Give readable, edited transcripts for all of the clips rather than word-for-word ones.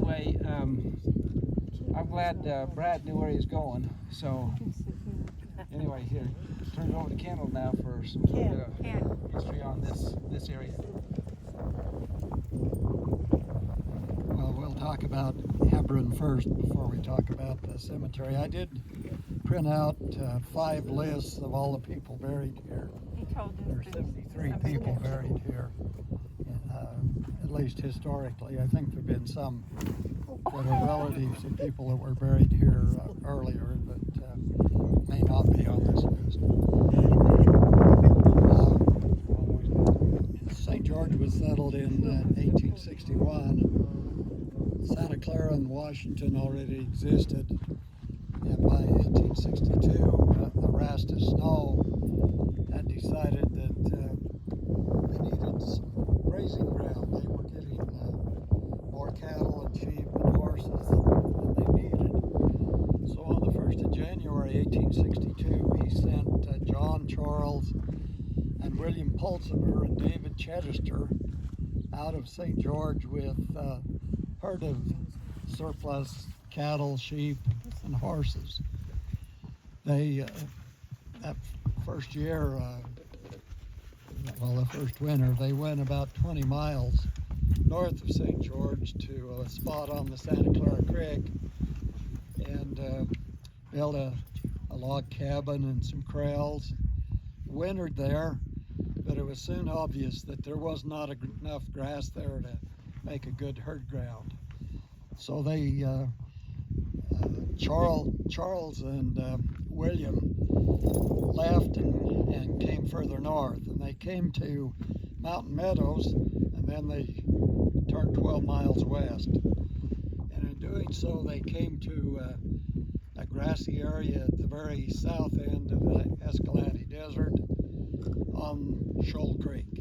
anyway, I'm glad Brad knew where he was going. So anyway, here, turn it over to Kendall now for some bit of history on this area. Well, we'll talk about Hebron first before we talk about the cemetery. I did print out 5 lists of all the people buried here. There are 73 people buried here, at least historically. I think there have been some that are relatives of people that were buried here earlier that may not be on this list. St. George was settled in 1861. Santa Clara and Washington already existed, and by 1862 the Rastus Snow had decided that they needed some grazing ground. They were getting more cattle and sheep and horses than they needed. So on the 1st of January 1862 he sent John Charles and William Pulsifer and David Chittister out of St. George with a herd of surplus cattle, sheep, and horses. They, that first year, the first winter, they went about 20 miles north of St. George to a spot on the Santa Clara Creek and built a log cabin and some corrals, wintered there, but it was soon obvious that there was not enough grass there to make a good herd ground. So they, Charles and William left and came further north, and they came to Mountain Meadows, and then they turned 12 miles west. And in doing so, they came to a grassy area at the very south end of the Escalante Desert on Shoal Creek.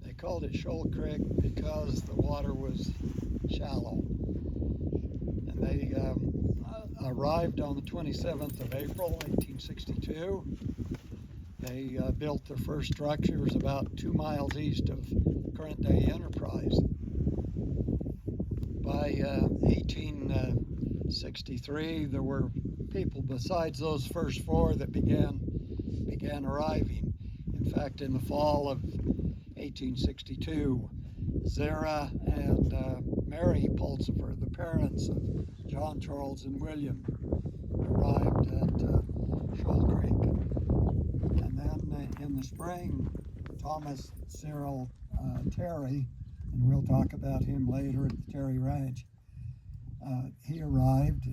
They called it Shoal Creek because the water was shallow. And they arrived on the 27th of April, 1862. They built their first structures about 2 miles east of current-day Enterprise. By 1863, there were people besides those first 4 that began arriving. In fact, in the fall of 1862, Zara and Mary Pulsifer, the parents of John, Charles, and William, arrived at Shoal Creek. And then in the spring, Thomas Cyril Terry, and we'll talk about him later at the Terry Ranch, he arrived,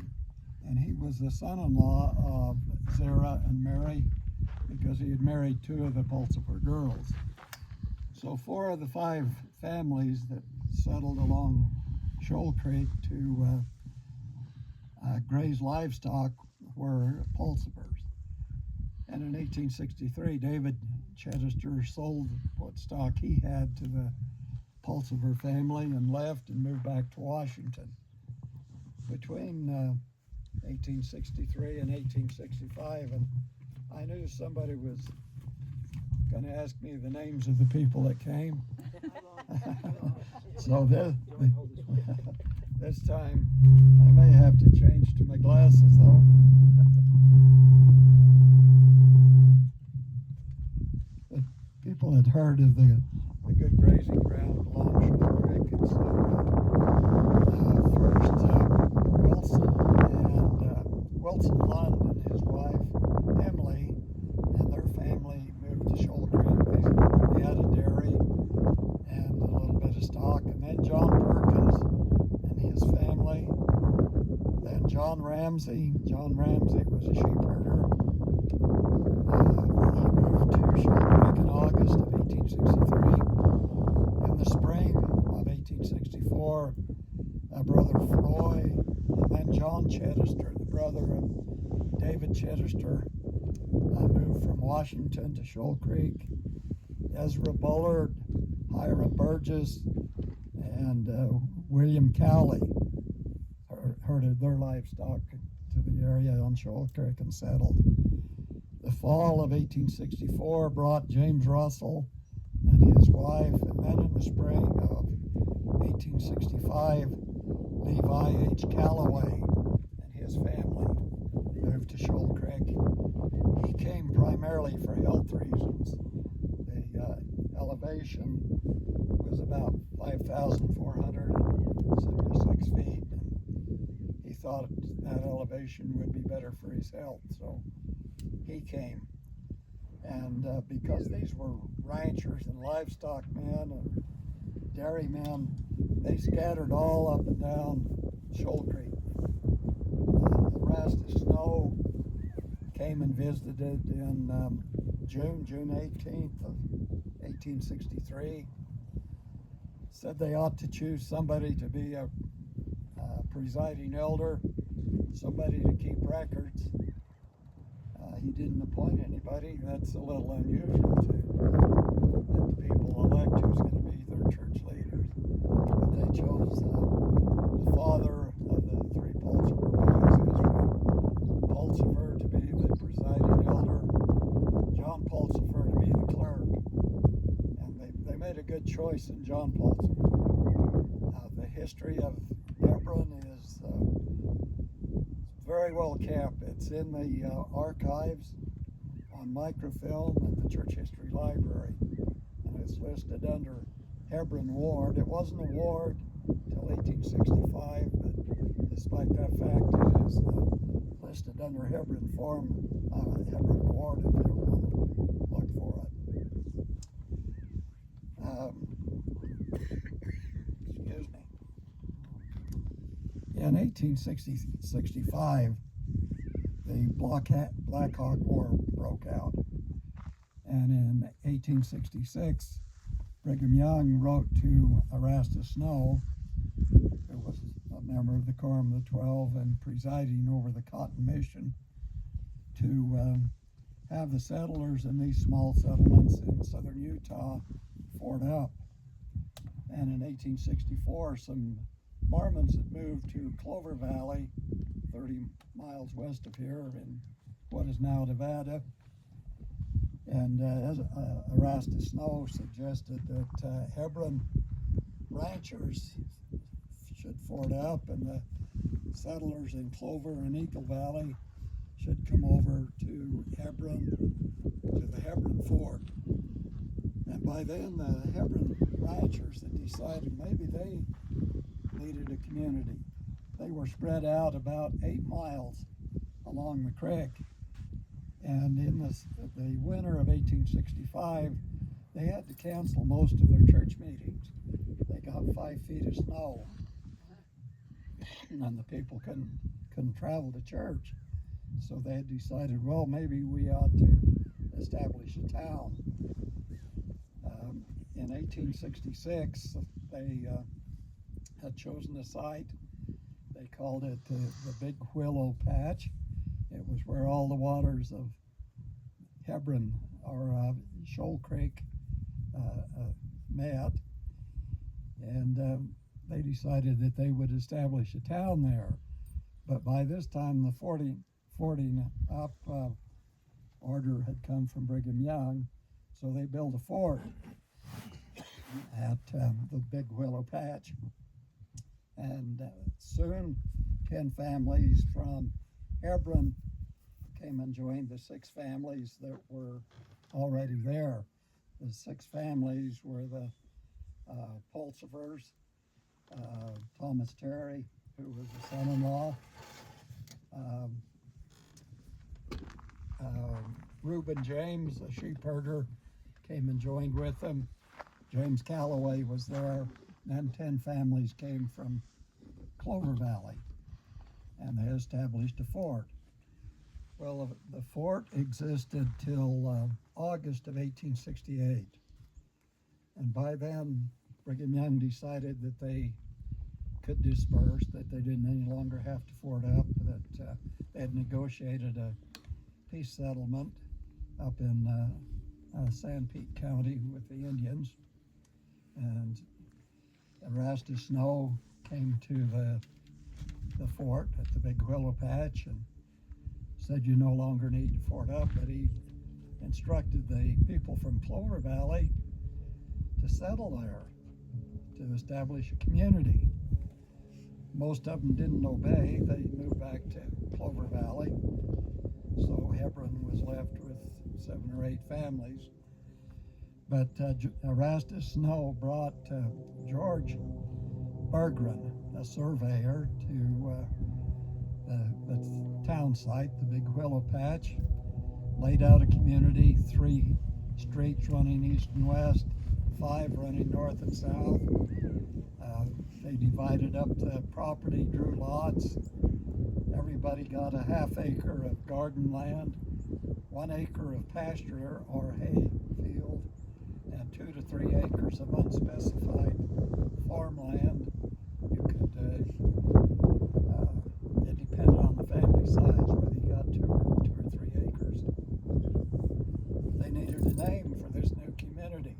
and he was the son-in-law of Zara and Mary because he had married 2 of the Pulsifer girls. So 4 of the 5 families that settled along Shoal Creek to graze livestock were Pulsifers. And in 1863, David Chittister sold what stock he had to the Pulsifer family and left and moved back to Washington. Between 1863 and 1865, and I knew somebody was going to ask me the names of the people that came. So this time I may have to change to my glasses though. But people had heard of the good grazing ground along Shoal Creek, and so first Wilson Lund and his wife Emily and their family moved to Shoal Creek. They had a dairy and a little bit of stock, and then John Perkins and his family, then John Ramsey. John Ramsey was a sheep herder. He moved to Shoal Creek in August of 1863. In the spring of 1864, Brother Froy, and then John Chittister, the brother of David Chittister, moved from Washington to Shoal Creek. Ezra Bullard, Hiram Burgess, and William Cowley herded their livestock to the area on Shoal Creek and settled. The fall of 1864 brought James Russell and his wife, and then in the spring of 1865, Levi H. Calloway and his family moved to Shoal Creek. He came primarily for health reasons. The elevation was about 5,476 feet. And he thought that elevation would be better for his health, so he came. And because these were ranchers and livestock men and dairy men, they scattered all up and down Shoal Creek. Erastus Snow came and visited in June 18th of 1863. Said they ought to choose somebody to be a presiding elder, somebody to keep records. He didn't appoint anybody. That's a little unusual to let the people elect who's going to be their church leaders. But they chose the father of the three Pulsifer boys, Israel Pulsifer, to be the presiding elder, John Pulsifer to be the clerk. And they made a good choice in John Pulsifer. The history of Hebron is very well kept. It's in the archives on microfilm at the Church History Library, and it's listed under Hebron Ward. It wasn't a ward until 1865, but despite that fact, it is listed under Hebron Hebron Ward if you want to look for it. Excuse me. In 1865, the Black Hawk War broke out, and in 1866, Brigham Young wrote to Erastus Snow, who was a member of the Quorum of the 12 and presiding over the Cotton Mission, to have the settlers in these small settlements in southern Utah fort up. And in 1864, some Mormons had moved to Clover Valley, 30 miles west of here in what is now Nevada. And Erastus Snow suggested that Hebron ranchers should fort up, and the settlers in Clover and Eagle Valley should come over to Hebron, to the Hebron fort. And by then, the Hebron ranchers had decided maybe they needed a community. They were spread out about 8 miles along the creek. And in the winter of 1865, they had to cancel most of their church meetings. They got 5 feet of snow, and the people couldn't travel to church. So they had decided, well, maybe we ought to establish a town. In 1866, they had chosen a site. They called it the Big Willow Patch. It was where all the waters of Hebron, or Shoal Creek, met. And they decided that they would establish a town there. But by this time, the forting up order had come from Brigham Young, so they built a fort at the Big Willow Patch. And soon 10 families from Hebron came and joined the 6 families that were already there. The 6 families were the Pulsifers, Thomas Terry, who was a son-in-law, Reuben James, a sheep herder, came and joined with them. James Calloway was there. Then 10 families came from Clover Valley, and they established a fort. Well, the fort existed till August of 1868, and by then Brigham Young decided that they could disperse, that they didn't any longer have to fort up, that they had negotiated a peace settlement up in Sanpete County with the Indians, and Erastus Snow came to the fort at the Big Willow Patch and said you no longer need to fort up, but he instructed the people from Clover Valley to settle there, to establish a community. most of them didn't obey. They moved back to Clover Valley. So Hebron was left with 7 or 8 families. But Erastus Snow brought George Berggren, a surveyor, to the town site, the Big Willow Patch, laid out a community, 3 streets running east and west, 5 running north and south. They divided up the property, drew lots. Everybody got a ½ acre of garden land, 1 acre of pasture or hay field, and 2 to 3 acres of unspecified farmland. You could, it depended on the family size, whether you got 2 or 3 acres. They needed a name for this new community.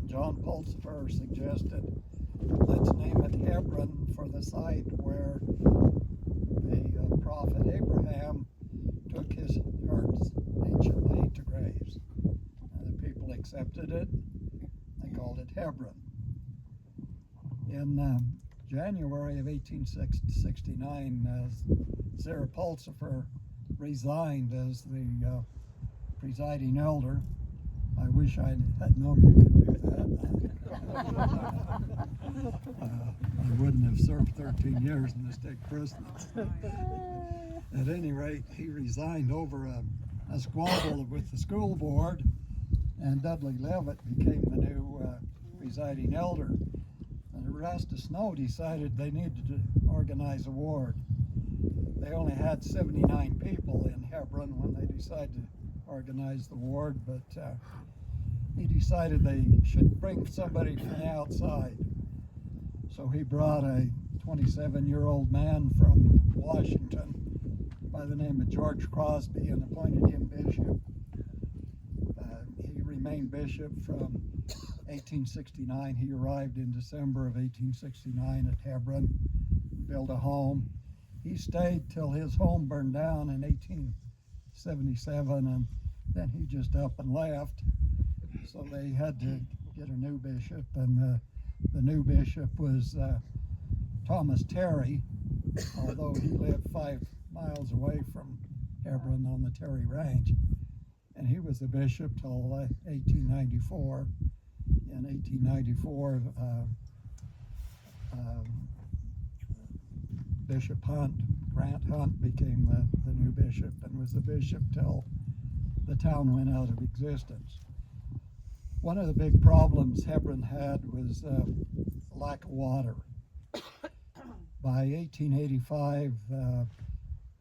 John Pulsifer suggested, let's name it Hebron for the site where the prophet Abraham took his herds anciently to graze. And the people accepted it. They called it Hebron. In January of 1869, Sarah Pulsifer resigned as the presiding elder. I wish I had known you could do that. I wouldn't have served 13 years in the state prison. At any rate, he resigned over a squabble with the school board, and Dudley Levitt became the new presiding elder. And Erastus Snow decided they needed to organize a ward. They only had 79 people in Hebron when they decided to organize the ward, but he decided they should bring somebody from the outside. So he brought a 27-year-old man from Washington by the name of George Crosby and appointed him bishop. He remained bishop from 1869. He arrived in December of 1869 at Hebron, built a home. He stayed till his home burned down in 1877, and then he just up and left. So they had to get a new bishop, and the new bishop was Thomas Terry, although he lived 5 miles away from Hebron on the Terry Ranch. And he was the bishop till 1894. In 1894, Bishop Hunt, Grant Hunt, became the new bishop and was the bishop till the town went out of existence. One of the big problems Hebron had was lack of water. By 1885,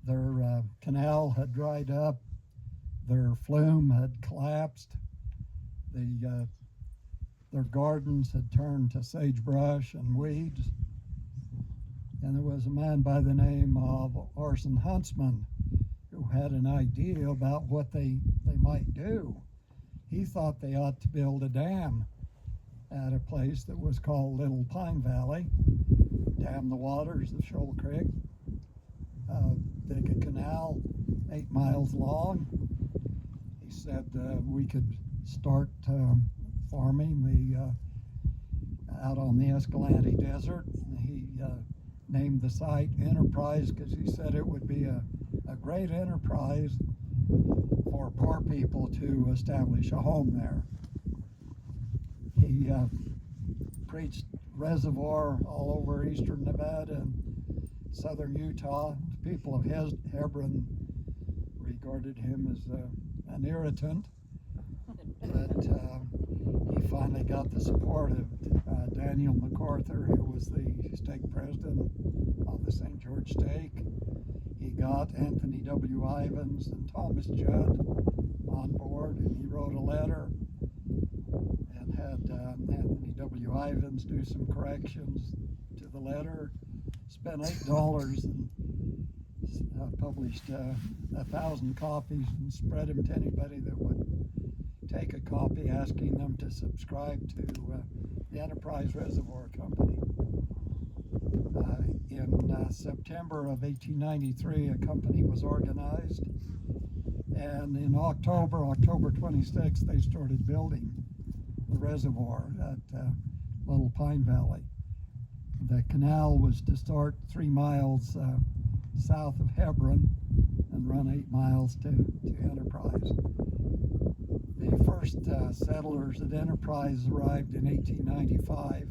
their canal had dried up, their flume had collapsed, their gardens had turned to sagebrush and weeds, and there was a man by the name of Orson Huntsman who had an idea about what they might do. He thought they ought to build a dam at a place that was called Little Pine Valley, dam the waters of Shoal Creek, dig a canal 8 miles long. He said we could start farming out on the Escalante Desert. He named the site Enterprise because he said it would be a great enterprise for poor people to establish a home there. He preached reservoir all over eastern Nevada and southern Utah. The people of Hebron regarded him as an irritant, but he finally got the support of Daniel MacArthur, who was the stake president of the St. George Stake. He got Anthony W. Ivins and Thomas Judd on board, and he wrote a letter and had Anthony W. Ivins do some corrections to the letter, spent $8 and published 1,000 copies and spread them to anybody that would take a copy, asking them to subscribe to the Enterprise Reservoir Company. In September of 1893, a company was organized, and in October 26th, they started building the reservoir at Little Pine Valley. The canal was to start 3 miles south of Hebron and run 8 miles to Enterprise. The first settlers at Enterprise arrived in 1895.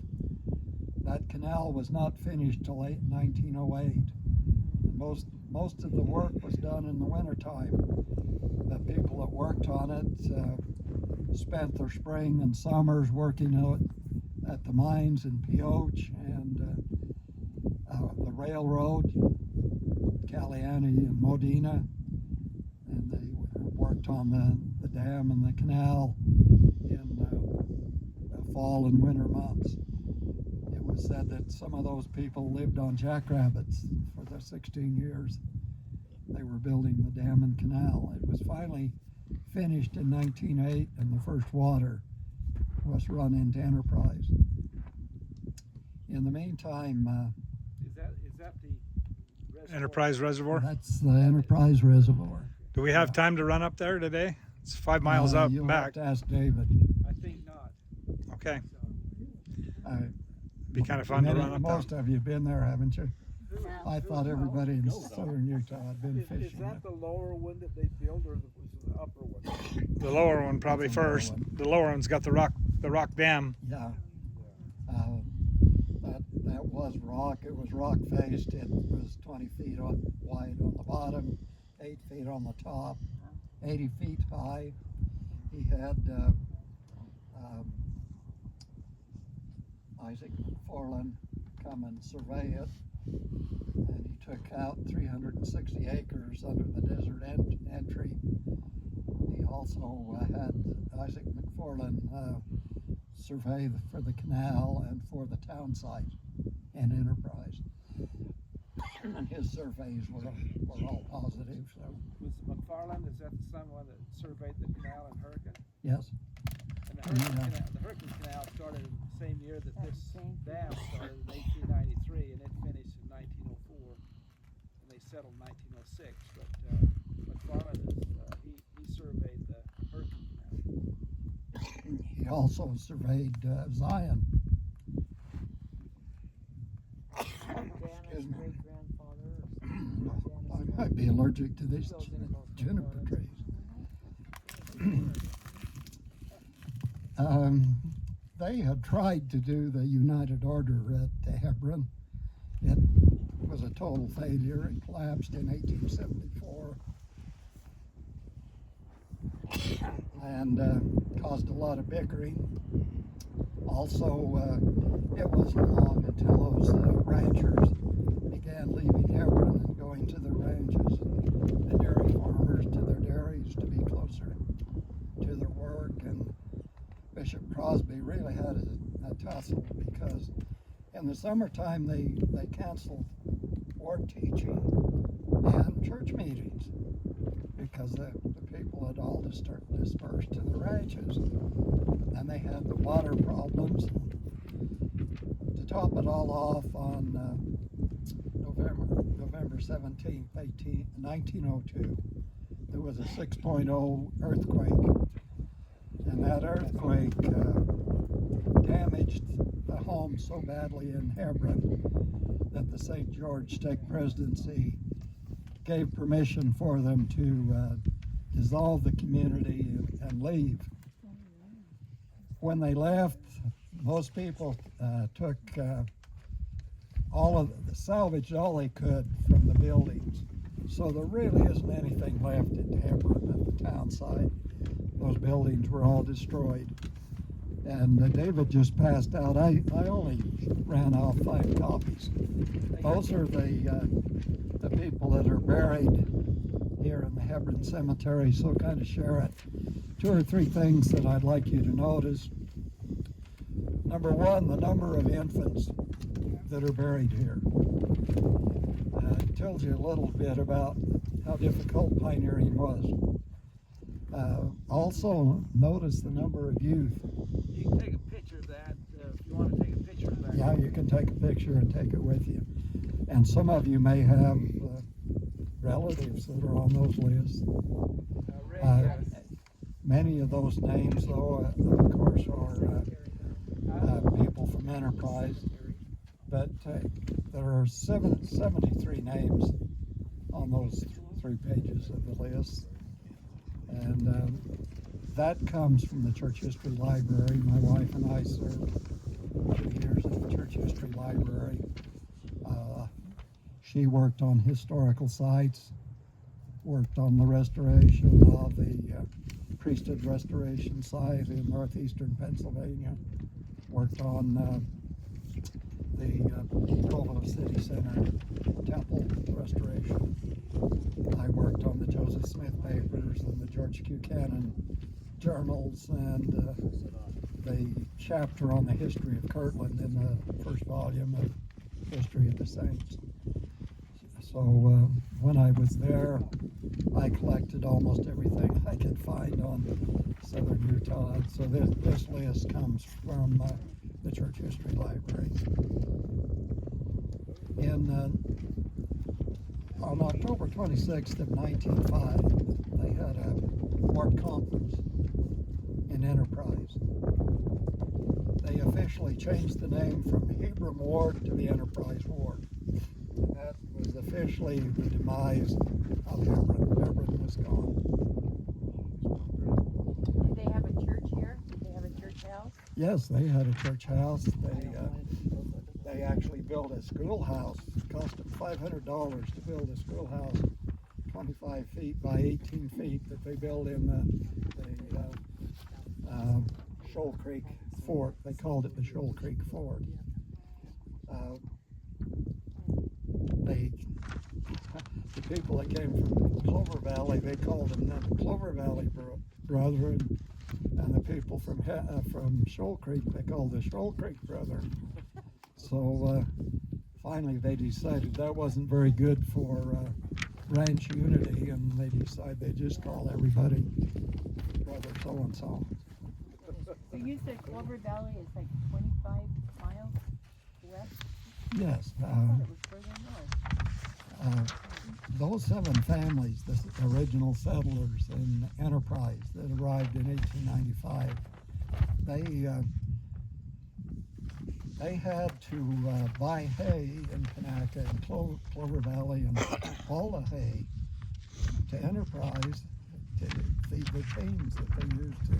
That canal was not finished till late 1908. Most of the work was done in the wintertime. The people that worked on it spent their spring and summers working out at the mines in Pioche and the railroad, Caliani and Modena, and they worked on the dam and the canal in the fall and winter months. It was said that some of those people lived on jackrabbits for the 16 years they were building the dam and canal. It was finally finished in 1908, and the first water was run into Enterprise. In the meantime, Is that the reservoir? Enterprise Reservoir. that's the Enterprise Reservoir. Do we have time to run up there today? It's 5 miles up You'll back. have to ask David. I think not. Okay, Uh, be kind of fun to run up there. Most of you have been there, haven't you? I thought everybody in southern Utah had been Is fishing. that the lower one that they built, or was it the upper one? The lower one probably That's the lower first. one. The lower one's got the rock dam. Yeah. That was rock. It was rock faced. It was 20 feet wide on the bottom, 8 feet on the top, 80 feet high. He had Isaac McFarland come and survey it, and he took out 360 acres under the desert entry. He also had Isaac McFarland survey for the canal and for the town site and Enterprise. And his surveys were all positive. So Was McFarland, is that the same one that surveyed the canal in Hurricane? yes, And the Hurricane Canal started in the same year that this dam started in 1893, and it finished in 1904, and they settled in 1906. But McFarland he surveyed the Hurricane Canal. he also surveyed Zion. Dan's great-grandfather. I might be allergic to these juniper trees. They had tried to do the United Order at Hebron. It was a total failure. It collapsed in 1874 and caused a lot of bickering. Also, it wasn't long until those ranchers began leaving Hebron and going to their ranches, and the dairy farmers to their dairies to be closer to their work. And Bishop Crosby really had a tussle because in the summertime they canceled word teaching and church meetings because the people had all dispersed to the ranches, and they had the water problems. To top it all off, on November 17th, 1902, there was a 6.0 earthquake, and that earthquake damaged the home so badly in Hebron that the St. George Stake Presidency gave permission for them to dissolve the community and leave. When they left, most people took salvaged all they could from the buildings. So there really isn't anything left in Hebron at the town site. Those buildings were all destroyed. And David just passed out. I only ran off 5 copies. Those are the people that are buried here in the Hebron Cemetery, so kind of share it. 2 or 3 things that I'd like you to notice. Number 1, the number of infants that are buried here. It tells you a little bit about how difficult pioneering was. Also, notice the number of youth. You can take a picture of that if you want to take a picture of that. Yeah, you can take a picture and take it with you. And some of you may have relatives that are on those lists. Many of those names, though, of course, are people from Enterprise. but there are 73 names on those 3 pages of the list. And that comes from the Church History Library. My wife and I served 2 years at the Church History Library. She worked on historical sites, worked on the restoration of the priesthood restoration site in northeastern Pennsylvania, worked on the Provo City Center temple restoration. I worked on the Joseph Smith papers and the George Q. Cannon journals and the chapter on the history of Kirtland in the first volume of History of the Saints. So when I was there, I collected almost everything I could find on southern Utah. So this list comes from the Church History Library. On October 26th of 1905, they had a ward conference in Enterprise. They officially changed the name from Hebron Ward to the Enterprise Ward. That was officially the demise of Hebron. Hebron was gone. Did they have a church here? Did they have a church house? Yes, they had a church house. They actually built a schoolhouse. It cost them $500 to build a schoolhouse, 25 feet by 18 feet, that they built in the Shoal Creek Fort. They called it the Shoal Creek Fort. The people that came from Clover Valley, they called them the Clover Valley Brethren, and the people from Shoal Creek, they called the Shoal Creek Brethren. So finally they decided that wasn't very good for ranch unity, and they decided they just call everybody Brother so-and-so. So you said Clover Valley is like 25 miles west? Yes. I thought it was further north. Those 7 families, the original settlers in Enterprise that arrived in 1895, they had to buy hay in Panaca and Clover Valley and haul the hay to Enterprise to feed the teams that they used to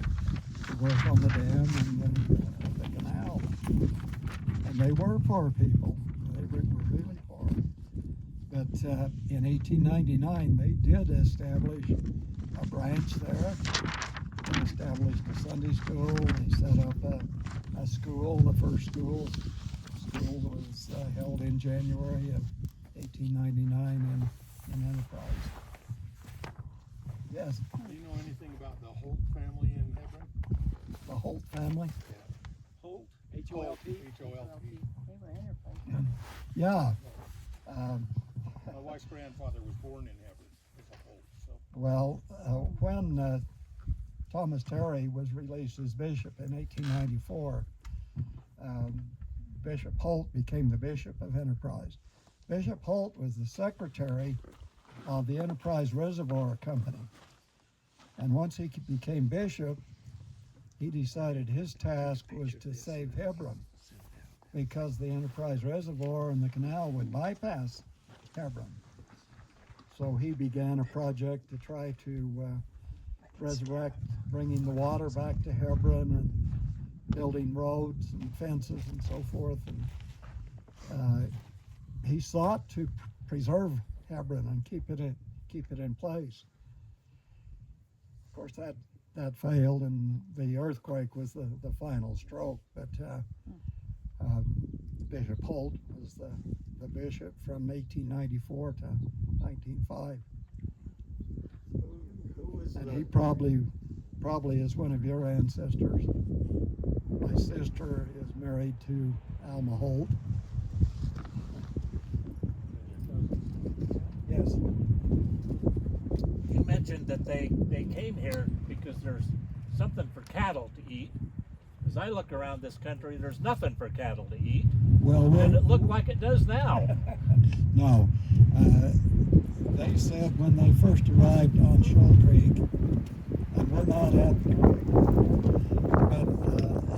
work on the dam and the canal. And they were poor people. They were really poor. But in 1899, they did establish a branch there. They established a Sunday school. They set up a school. The first school was held in January of 1899 in Enterprise. Yes. Do you know anything about the Holt family in Hebron? The Holt family? Holt, H-O-L-T. H-O-L-T. They were Enterprise. Yeah. My wife's grandfather was born in Hebron as a Holt. So. Well, when Thomas Terry was released as bishop in 1894, Bishop Holt became the bishop of Enterprise. Bishop Holt was the secretary of the Enterprise Reservoir Company. And once he became bishop, he decided his task was to save Hebron, because the Enterprise Reservoir and the canal would bypass Hebron. So he began a project to try to resurrect, bringing the water back to Hebron and building roads and fences and so forth. And he sought to preserve Hebron and keep it in place. Of course, that failed, and the earthquake was the final stroke. But Bishop Holt was the bishop from 1894 to 1905. And he probably is one of your ancestors. My sister is married to Alma Holt. Yes. You mentioned that they came here because there's something for cattle to eat. As I look around this country, there's nothing for cattle to eat. Well, And it looked like it does now. no. They said when they first arrived on Shoal Creek, and we're not at the creek, but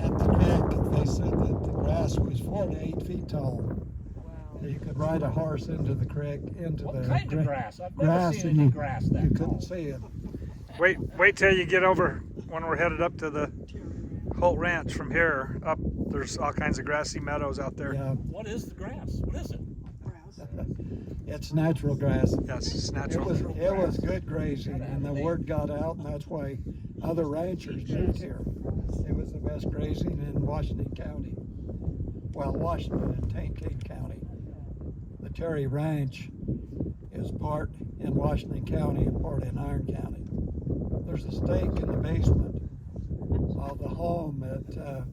at the creek, they said that the grass was 4 to 8 feet tall. You could ride a horse into the creek, into What the kind of grass? I've never grass, seen and any you, grass that you tall. couldn't see it. Wait till you get over when we're headed up to the Holt Ranch. From here up, there's all kinds of grassy meadows out there. Yeah, What is the grass? What is it? it's natural grass. Yes, it's It natural. was good grazing, and the word got out, and that's why other ranchers moved here. It was the best grazing in Washington County. Well, Washington and Kane County. The Terry Ranch is part in Washington County and part in Iron County. There's a stake in the basement of the home at the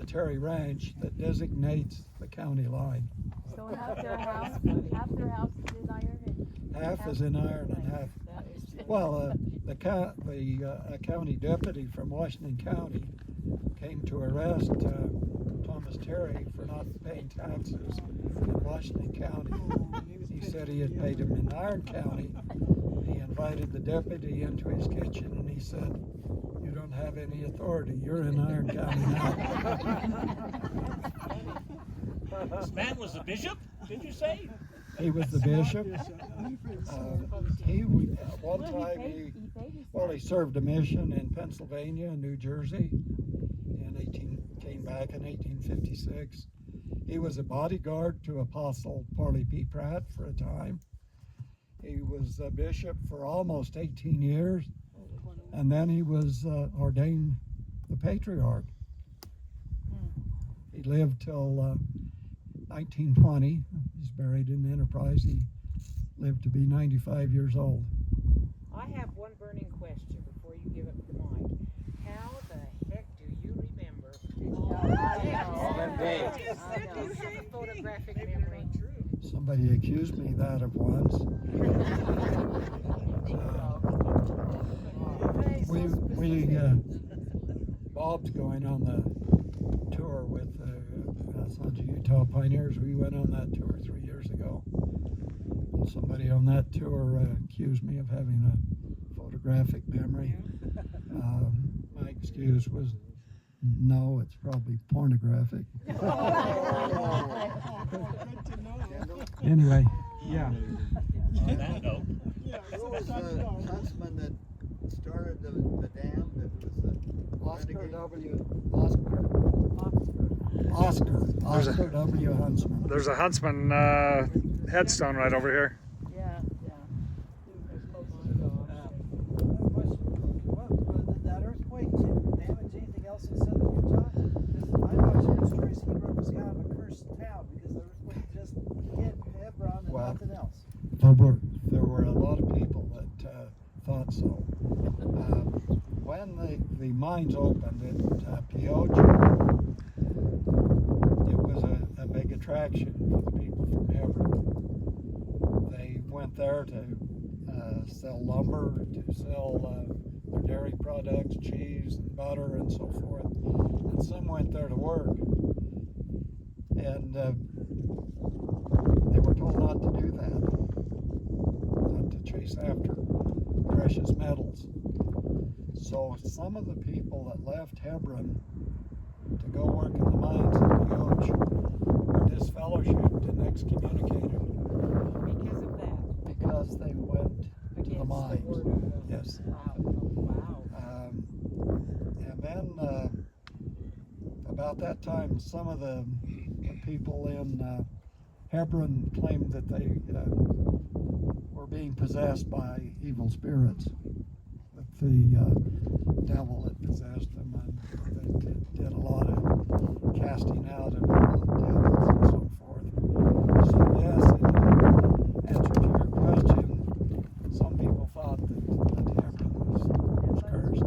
Terry Ranch that designates the county line. So half their house is in iron and Half is in iron and half. that is. Well, the county deputy from Washington County came to arrest Thomas Terry for not paying taxes in Washington County. He said he had paid him in Iron County. He invited the deputy into his kitchen and he said, "You don't have any authority. You're in Iron County now." This man was a bishop, did you say? He was the bishop. One time he served a mission in Pennsylvania and New Jersey, and came back in 1856. He was a bodyguard to Apostle Parley P. Pratt for a time. He was a bishop for almost 18 years, and then he was ordained the patriarch. He lived till 1920. He's buried in Enterprise. He lived to be 95 years old. I have one burning question before you give up the mic. How the heck do you remember? All them days. You have a photographic memory. Somebody accused me that of once. Bob's going on the tour with Sons of Utah Pioneers. We went on that tour 3 years ago. And somebody on that tour accused me of having a photographic memory. My excuse was, no, it's probably pornographic. Anyway, yeah. On that note, Who was the huntsman that started the dam that was the Oscar There's W. Huntsman. There's a Huntsman headstone right over here. Yeah. That earthquake damage anything else in southern Utah? I always heard stories Hebron was kind of a cursed town because the earthquake just hit Hebron and Well, nothing else. There were a lot of people that thought so. When the mines opened at Pioche, it was a big attraction for the people from Hebron. They went there to sell lumber, to sell their dairy products, cheese and butter and so forth. And some went there to work. And they were told not to do that, not to chase after precious metals. So some of the people that left Hebron to go work in the mines in Pioche were disfellowshipped and excommunicated Because of that. because they went to the Against the mines. word of God. Yes. Wow. And then about that time, some of the people in Hebron claimed that they were being possessed by evil spirits. That the devil had possessed them, and they did a lot of casting out of devils and so forth. So yes, in answer to your question, some people thought that Hebron was cursed.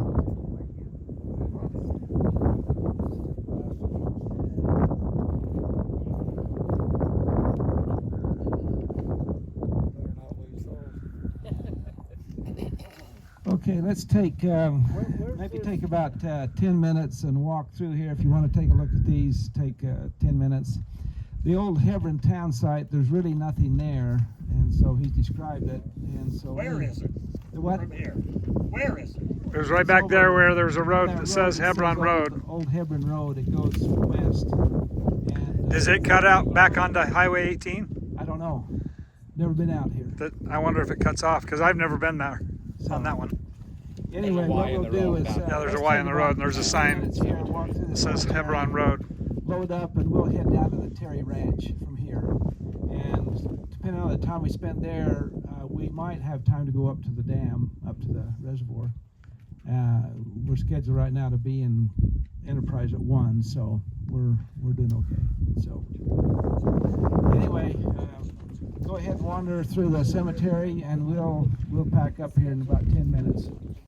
Okay, let's take maybe take about 10 minutes and walk through here. If you want to take a look at these, take 10 minutes. The old Hebron town site, there's really nothing there, and so he's described it. And so where is it? The what? From here. Where is it? It was right back there where there's a road that says Hebron Road. Old Hebron Road. It goes west, and Is it cut out back onto Highway 18? I don't know. Never been out here. I wonder if it cuts off, because I've never been there on that one. Anyway, what we'll do is Yeah, there's a let's Y take on the about road, and there's a 10 sign minutes here, walk through that the says cemetery, Hebron Road. load up, and we'll head down to the Terry Ranch from here. And depending on the time we spend there, we might have time to go up to the dam, up to the reservoir. We're scheduled right now to be in Enterprise at 1, so we're doing okay. So anyway, go ahead and wander through the cemetery, and we'll pack up here in about 10 minutes.